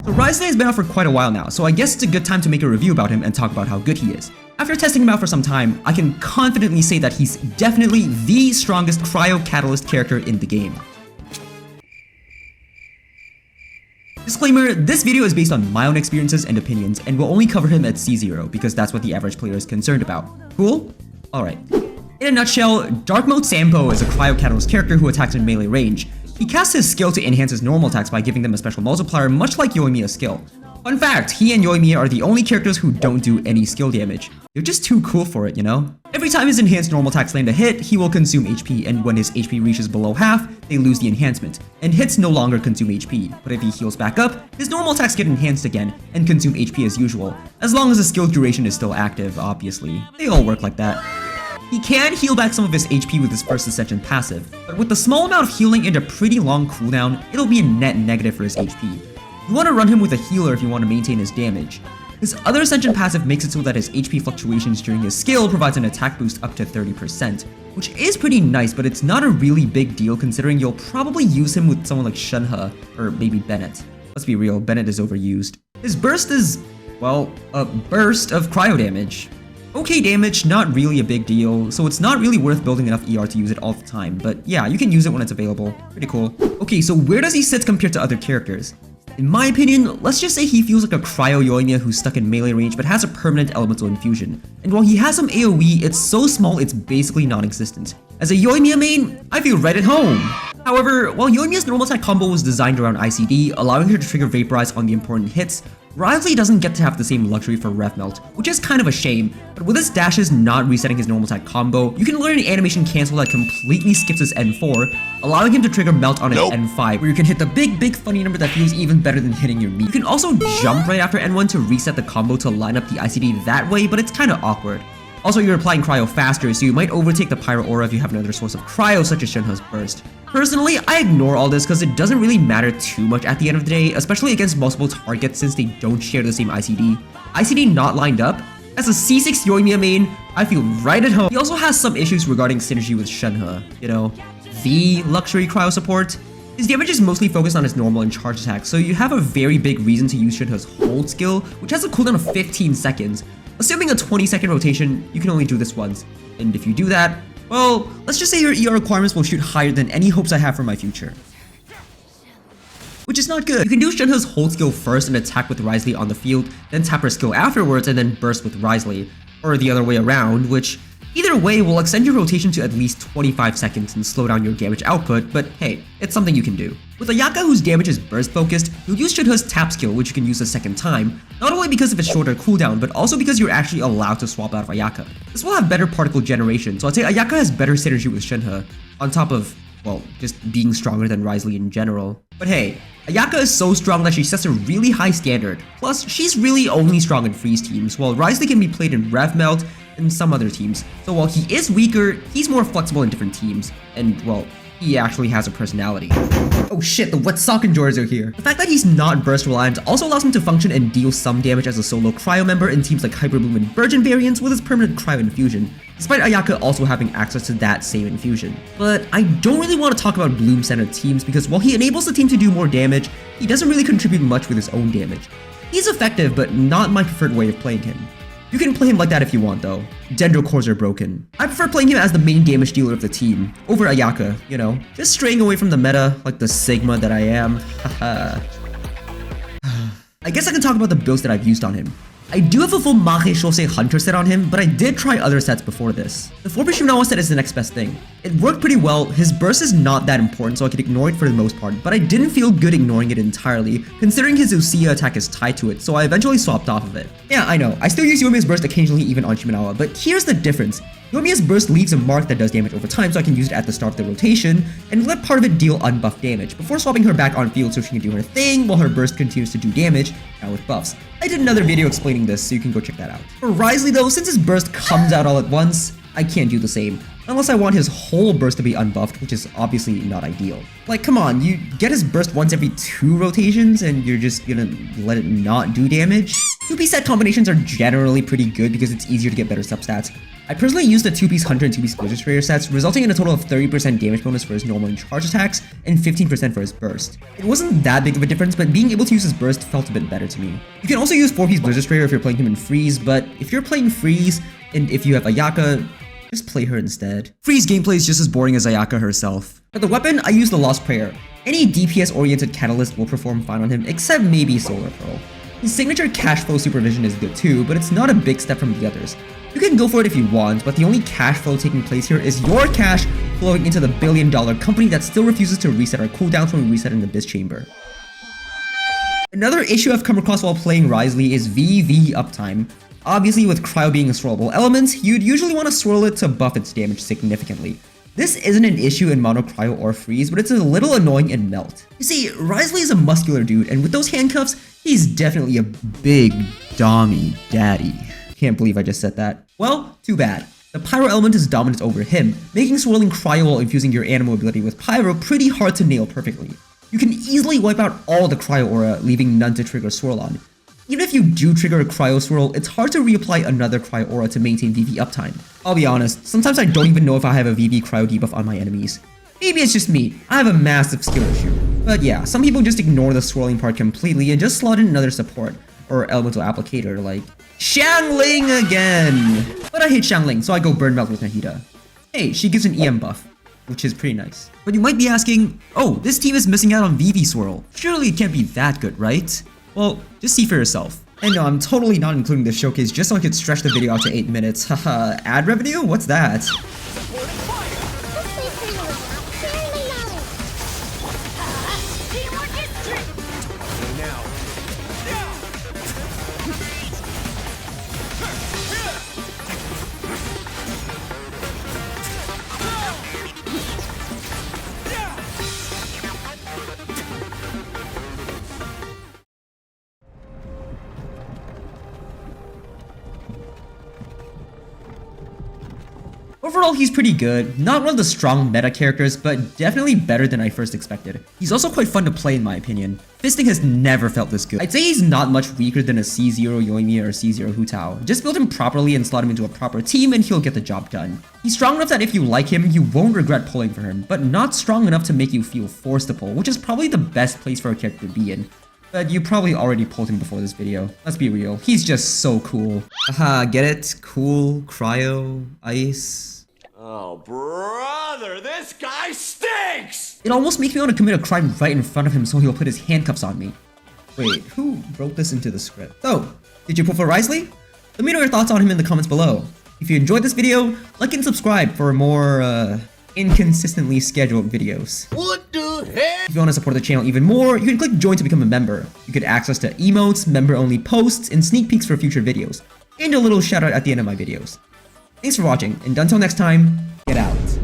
So Wriothesley has been out for quite a while now, so I guess it's a good time to make a review about him and talk about how good he is. After testing him out for some time, I can confidently say that he's definitely the strongest Cryo Catalyst character in the game. Disclaimer, this video is based on my own experiences and opinions and will only cover him at C0 because that's what the average player is concerned about. Cool? Alright. In a nutshell, Dark Mode Sampo is a Cryo Catalyst character who attacks in melee range. He casts his skill to enhance his normal attacks by giving them a special multiplier, much like Yoimiya's skill. Fun fact, he and Yoimiya are the only characters who don't do any skill damage. They're just too cool for it, you know? Every time his enhanced normal attacks land a hit, he will consume HP, and when his HP reaches below half, they lose the enhancement, and hits no longer consume HP. But if he heals back up, his normal attacks get enhanced again, and consume HP as usual, as long as the skill duration is still active, obviously. They all work like that. He can heal back some of his HP with his first Ascension passive, but with the small amount of healing and a pretty long cooldown, it'll be a net negative for his HP. You want to run him with a healer if you want to maintain his damage. His other Ascension passive makes it so that his HP fluctuations during his skill provides an attack boost up to 30%, which is pretty nice, but it's not a really big deal considering you'll probably use him with someone like Shenhe, or maybe Bennett. Let's be real, Bennett is overused. His burst is, well, a burst of cryo damage. Okay damage, not really a big deal, so it's not really worth building enough ER to use it all the time, but yeah, you can use it when it's available. Pretty cool. Okay, so where does he sit compared to other characters? In my opinion, let's just say he feels like a Cryo Yoimiya who's stuck in melee range but has a permanent elemental infusion. And while he has some AoE, it's so small it's basically non-existent. As a Yoimiya main, I feel right at home. However, while Yoimiya's normal attack combo was designed around ICD, allowing her to trigger Vaporize on the important hits, Wriothesley doesn't get to have the same luxury for Rev Melt, which is kind of a shame, but with his dashes not resetting his normal attack combo, you can learn an animation cancel that completely skips his N4, allowing him to trigger Melt on his N5, where you can hit the big funny number that feels even better than hitting your meat. You can also jump right after N1 to reset the combo to line up the ICD that way, but it's kinda awkward. Also, you're applying cryo faster, so you might overtake the Pyro Aura if you have another source of cryo such as Shenhe's Burst. Personally, I ignore all this because it doesn't really matter too much at the end of the day, especially against multiple targets since they don't share the same ICD. ICD not lined up? As a C6 Yoimiya main, I feel right at home. He also has some issues regarding synergy with Shenhe, you know, the luxury cryo support. His damage is mostly focused on his normal and charge attacks, so you have a very big reason to use Shenhe's hold skill, which has a cooldown of 15 seconds. Assuming a 20-second rotation, you can only do this once, and if you do that, well, let's just say your ER requirements will shoot higher than any hopes I have for my future. Which is not good. You can do Shenhe's hold skill first and attack with Wriothesley on the field, then tap her skill afterwards and then burst with Wriothesley, or the other way around, which either way will extend your rotation to at least 25 seconds and slow down your damage output, but hey, it's something you can do. With Ayaka whose damage is burst focused, you'll use Shenhe's tap skill, which you can use a second time, not only because of its shorter cooldown, but also because you're actually allowed to swap out of Ayaka. This will have better particle generation, so I'd say Ayaka has better synergy with Shenhe, on top of, well, just being stronger than Wriothesley in general. But hey, Ayaka is so strong that she sets a really high standard, plus she's really only strong in freeze teams, while Wriothesley can be played in Rev Melt and some other teams. So while he is weaker, he's more flexible in different teams, and well, he actually has a personality. Oh shit, the wet sock enjoyers are here. The fact that he's not burst reliant also allows him to function and deal some damage as a solo cryo member in teams like Hyperbloom and Virgin variants with his permanent cryo infusion, despite Ayaka also having access to that same infusion. But I don't really want to talk about Bloom-centered teams because while he enables the team to do more damage, he doesn't really contribute much with his own damage. He's effective, but not my preferred way of playing him. You can play him like that if you want though. Dendro cores are broken. I prefer playing him as the main damage dealer of the team, over Ayaka, you know, just straying away from the meta like the Sigma that I am. Haha. I guess I can talk about the builds that I've used on him. I do have a full Mahe Shosei Hunter set on him, but I did try other sets before this. The 4-piece Shumnawa set is the next best thing. It worked pretty well, his burst is not that important so I could ignore it for the most part, but I didn't feel good ignoring it entirely, considering his Usia attack is tied to it, so I eventually swapped off of it. Yeah, I know, I still use Yoimiya's burst occasionally even on Shumnawa, but here's the difference. Yoimiya's burst leaves a mark that does damage over time so I can use it at the start of the rotation, and let part of it deal unbuffed damage, before swapping her back on field so she can do her thing while her burst continues to do damage, now with buffs. I did another video explaining this, so you can go check that out. For Wriothesley though, since his burst comes out all at once, I can't do the same. unless I want his whole burst to be unbuffed, which is obviously not ideal. Like, come on, you get his burst once every 2 rotations and you're just gonna let it not do damage? 2-piece set combinations are generally pretty good because it's easier to get better substats. I personally used the 2-piece Hunter and 2-piece Blizzard Sprayer sets, resulting in a total of 30% damage bonus for his normal and charge attacks, and 15% for his burst. It wasn't that big of a difference, but being able to use his burst felt a bit better to me. You can also use 4-piece Blizzard Sprayer if you're playing him in Freeze, but if you're playing Freeze, and if you have Ayaka, just play her instead. Freeze gameplay is just as boring as Ayaka herself. For the weapon, I use the Lost Prayer. Any DPS-oriented catalyst will perform fine on him, except maybe Solar Pearl. His signature cash flow supervision is good too, but it's not a big step from the others. You can go for it if you want, but the only cash flow taking place here is your cash flowing into the billion-dollar company that still refuses to reset our cooldowns when we reset in the Abyss Chamber. Another issue I've come across while playing Wriothesley is VV uptime. Obviously, with Cryo being a swirlable element, you'd usually want to swirl it to buff its damage significantly. This isn't an issue in Mono Cryo or Freeze, but it's a little annoying in Melt. You see, Wriothesley is a muscular dude, and with those handcuffs, he's definitely a big dommy daddy. Can't believe I just said that. Well, too bad. The Pyro element is dominant over him, making swirling Cryo while infusing your Animo ability with Pyro pretty hard to nail perfectly. You can easily wipe out all the Cryo aura, leaving none to trigger Swirl on. Even if you do trigger a Cryo Swirl, it's hard to reapply another Cryo aura to maintain VV uptime. I'll be honest, sometimes I don't even know if I have a VV Cryo debuff on my enemies. Maybe it's just me, I have a massive skill issue. But yeah, some people just ignore the swirling part completely and just slot in another support, or elemental applicator like Xiangling again! But I hate Xiangling, so I go Burn Melt with Nahida. Hey, she gives an EM buff, which is pretty nice. But you might be asking, oh, this team is missing out on VV Swirl. Surely it can't be that good, right? Well, just see for yourself. And no, I'm totally not including this showcase just so I could stretch the video out to 8 minutes. Haha, ad revenue? What's that? Overall, he's pretty good. Not one of the strong meta characters, but definitely better than I first expected. He's also quite fun to play in my opinion. Fisting has never felt this good. I'd say he's not much weaker than a C0 Yoimi or a C0 Hu Tao. Just build him properly and slot him into a proper team and he'll get the job done. He's strong enough that if you like him, you won't regret pulling for him, but not strong enough to make you feel forced to pull, which is probably the best place for a character to be in. But you probably already pulled him before this video. Let's be real, he's just so cool. Haha, get it? Cool, cryo, ice. Oh, brother, this guy stinks! It almost makes me want to commit a crime right in front of him so he'll put his handcuffs on me. Wait, who wrote this into the script? So, did you pull for Wriothesley? Let me know your thoughts on him in the comments below. If you enjoyed this video, like and subscribe for more, inconsistently scheduled videos. What the heck? If you want to support the channel even more, you can click join to become a member. You get access to emotes, member-only posts, and sneak peeks for future videos. And a little shout out at the end of my videos. Thanks for watching, and until next time, get out.